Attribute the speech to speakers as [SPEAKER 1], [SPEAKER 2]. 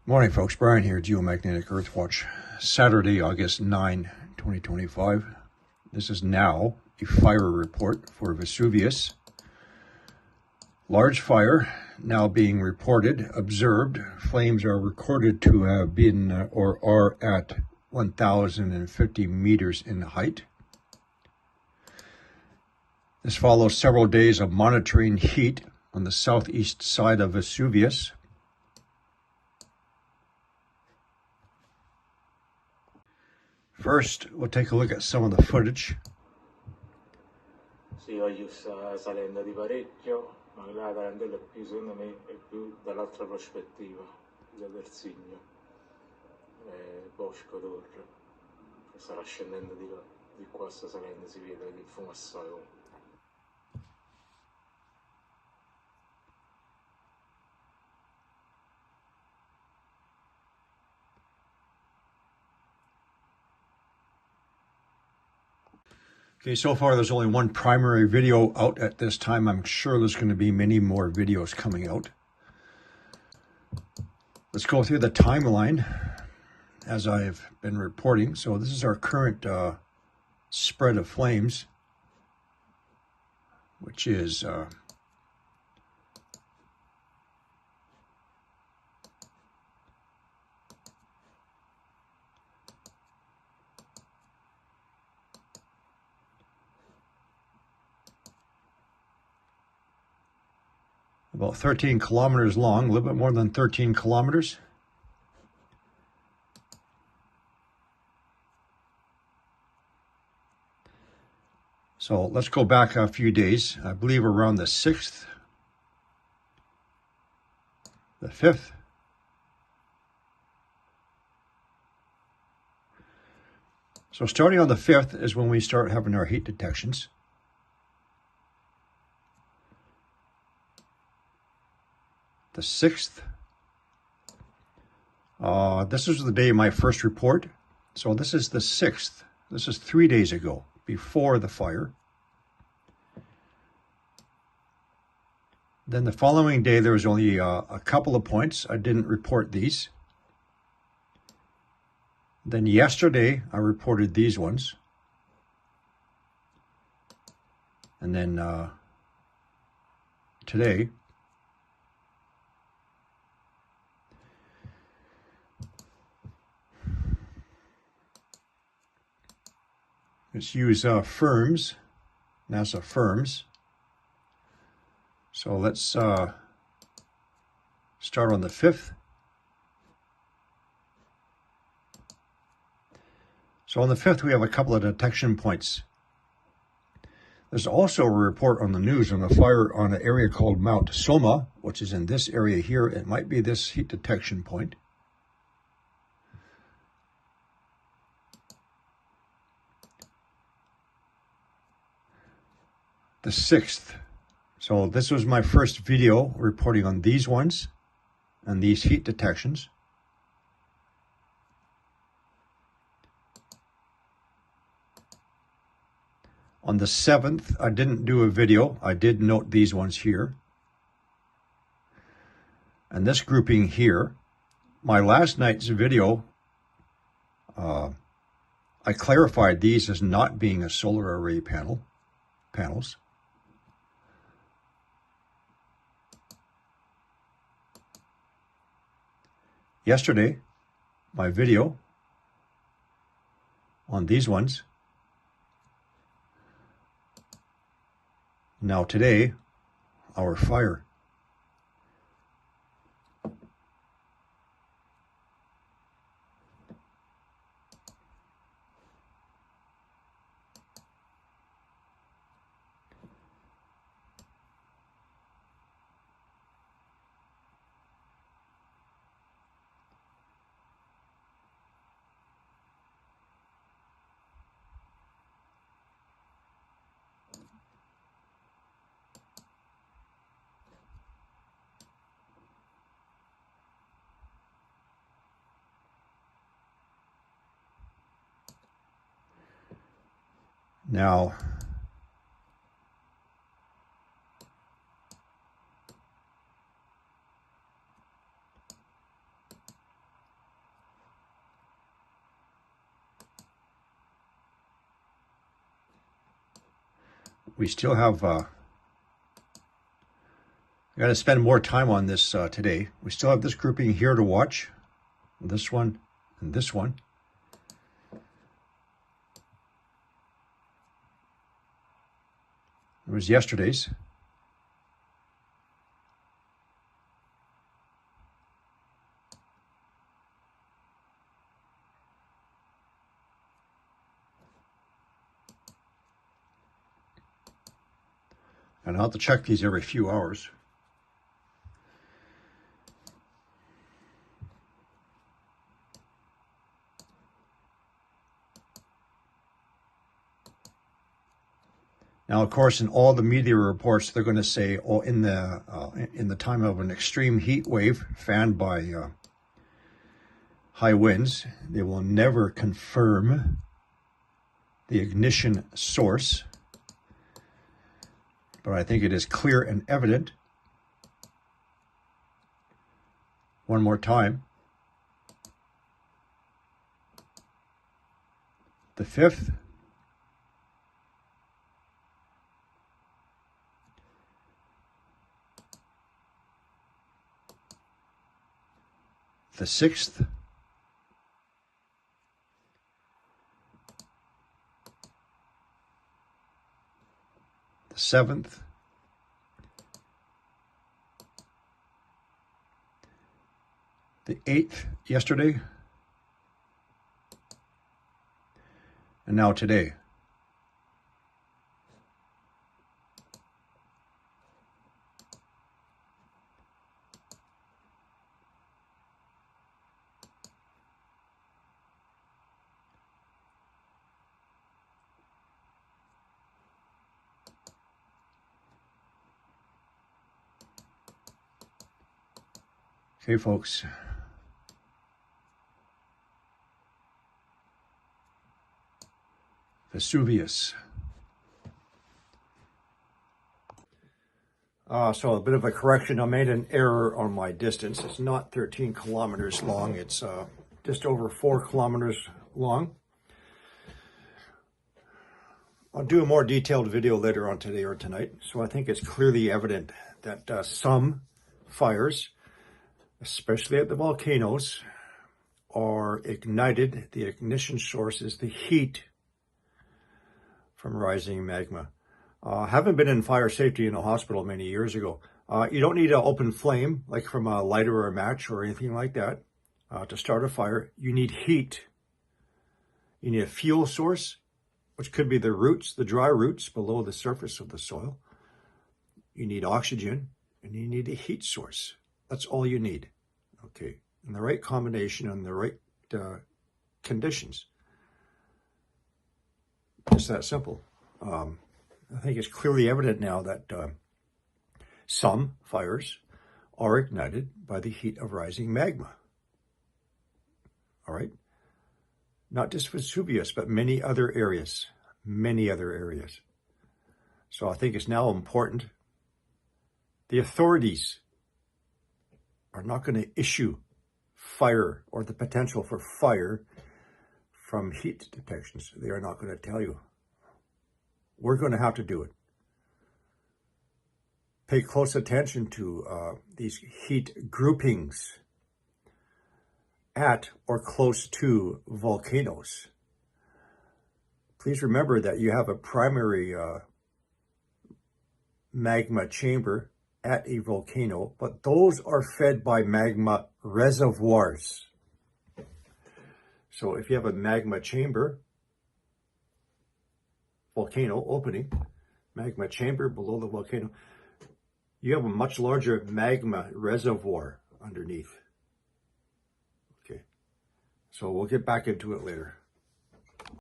[SPEAKER 1] Morning, folks. Brian here, Geomagnetic Earthwatch. Saturday, August 9, 2025. This is now a fire report for Vesuvius. Large fire now being reported, observed. Flames are recorded to have been or are at 1,050 meters in height. This follows several days of monitoring heat on the southeast side of Vesuvius. First, we'll take a look at some of the footage.
[SPEAKER 2] Sì, oggi sta salendo di parecchio, ma la tarantella è più, secondo me, è più dall'altra prospettiva, da Versigno, Bosco Torre, starà scendendo di là, di qua sta salendo, si vede che il fumo assale.
[SPEAKER 1] Okay, so far there's only one primary video out at this time. I'm sure there's going to be many more videos coming out. Let's go through the timeline as I've been reporting. So this is our current spread of flames, which is about 13 kilometers long, a little bit more than 13 kilometers. So let's go back a few days. I believe around the 6th, the 5th. So starting on the 5th is when we start having our heat detections. The 6th, this is the day of my first report. So this is the 6th. This is 3 days ago, before the fire. Then the following day, there was only a couple of points. I didn't report these. Then yesterday, I reported these ones. And then today, let's use firms, NASA firms. So let's start on the 5th. So on the 5th, we have a couple of detection points. There's also a report on the news on a fire on an area called Mount Soma, which is in this area here. It might be this heat detection point. The 6th. So this was my first video reporting on these ones and these heat detections. On the 7th, I didn't do a video. I did note these ones here. And this grouping here. My last night's video, I clarified these as not being a solar array panels. Yesterday, my video on these ones. Now today, our fire. Now, we still have, I got to spend more time on this today. We still have this grouping here to watch, this one and this one. It was yesterday's. And I'll have to check these every few hours. Now, of course, in all the media reports, they're going to say, oh, in the time of an extreme heat wave fanned by high winds, they will never confirm the ignition source. But I think it is clear and evident. One more time. The 5th. The 6th. The 7th. The 8th yesterday. And now today. Okay, folks. Vesuvius. So a bit of a correction. I made an error on my distance. It's not 13 kilometers long. It's just over 4 kilometers long. I'll do a more detailed video later on today or tonight. So I think it's clearly evident that some fires, especially at the volcanoes, are ignited. The ignition source is the heat from rising magma. Haven't been in fire safety in a hospital many years ago. You don't need an open flame, like from a lighter or a match or anything like that, to start a fire. You need heat. You need a fuel source, which could be the roots, the dry roots below the surface of the soil. You need oxygen, and you need a heat source. That's all you need, okay? In the right combination and the right conditions. It's that simple. I think it's clearly evident now that some fires are ignited by the heat of rising magma. All right? Not just Vesuvius, but many other areas. Many other areas. So I think it's now important. The authorities are not going to issue fire or the potential for fire from heat detections. They are not going to tell you. We're going to have to do it. Pay close attention to these heat groupings at or close to volcanoes. Please remember that you have a primary magma chamber at a volcano, but those are fed by magma reservoirs. So if you have a magma chamber, volcano opening, magma chamber below the volcano, you have a much larger magma reservoir underneath. Okay, so we'll get back into it later.